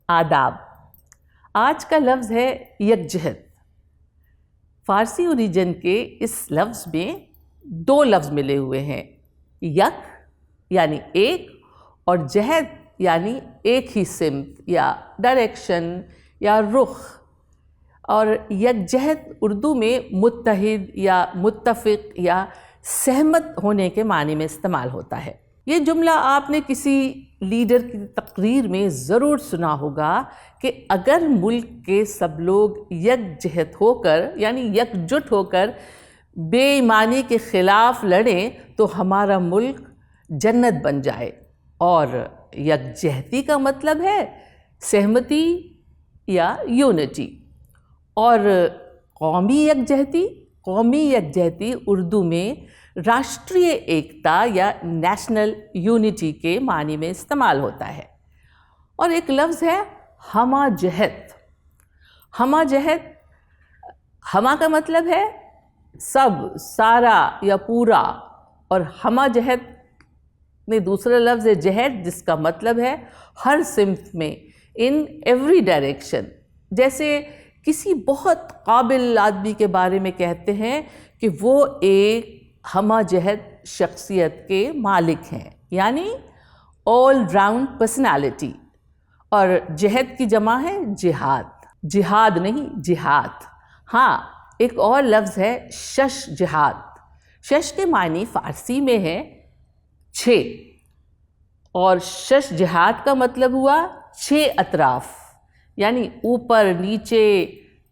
آداب۔ آج کا لفظ ہے یکجہت۔ فارسی اوریجن کے اس لفظ میں دو لفظ ملے ہوئے ہیں، یک یعنی ایک اور جہت یعنی ایک ہی سمت یا ڈائریکشن یا رخ، اور یکجہت اردو میں متحد یا متفق یا سہمت ہونے کے معنی میں استعمال ہوتا ہے۔ یہ جملہ آپ نے کسی لیڈر کی تقریر میں ضرور سنا ہوگا کہ اگر ملک کے سب لوگ یکجہت ہو کر یعنی یکجٹ ہو کر بے ایمانی کے خلاف لڑیں تو ہمارا ملک جنت بن جائے۔ اور یکجہتی کا مطلب ہے سہمتی یا یونٹی، اور قومی یکجہتی اردو میں راشٹری ایکتا یا نیشنل یونٹی کے معنی میں استعمال ہوتا ہے۔ اور ایک لفظ ہے ہمہ جہت۔ ہمہ جہت، ہمہ کا مطلب ہے سب، سارا یا پورا، اور ہمہ جہت میں دوسرا لفظ ہے جہت، جس کا مطلب ہے ہر سمت میں، ان ایوری ڈائریکشن۔ جیسے کسی بہت قابل آدمی کے بارے میں کہتے ہیں کہ وہ ایک ہمہ جہت شخصیت کے مالک ہیں، یعنی آل راؤنڈ پرسنالٹی۔ اور جہت کی جمع ہے جہاد، جہاد نہیں جہاد۔ ہاں، ایک اور لفظ ہے شش جہاد۔ شش کے معنی فارسی میں ہے 6، اور شش جہاد کا مطلب ہوا 6 اطراف، یعنی اوپر نیچے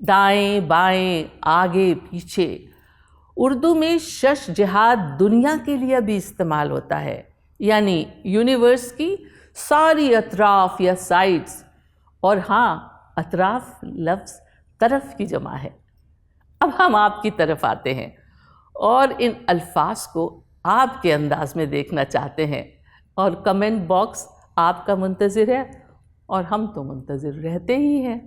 دائیں بائیں آگے پیچھے۔ اردو میں شش جہاد دنیا کے لیے بھی استعمال ہوتا ہے، یعنی یونیورس کی ساری اطراف یا سائڈس۔ اور ہاں، اطراف لفظ طرف کی جمع ہے۔ اب ہم آپ کی طرف آتے ہیں اور ان الفاظ کو آپ کے انداز میں دیکھنا چاہتے ہیں، اور کمنٹ باکس آپ کا منتظر ہے، اور ہم تو منتظر رہتے ہی ہیں۔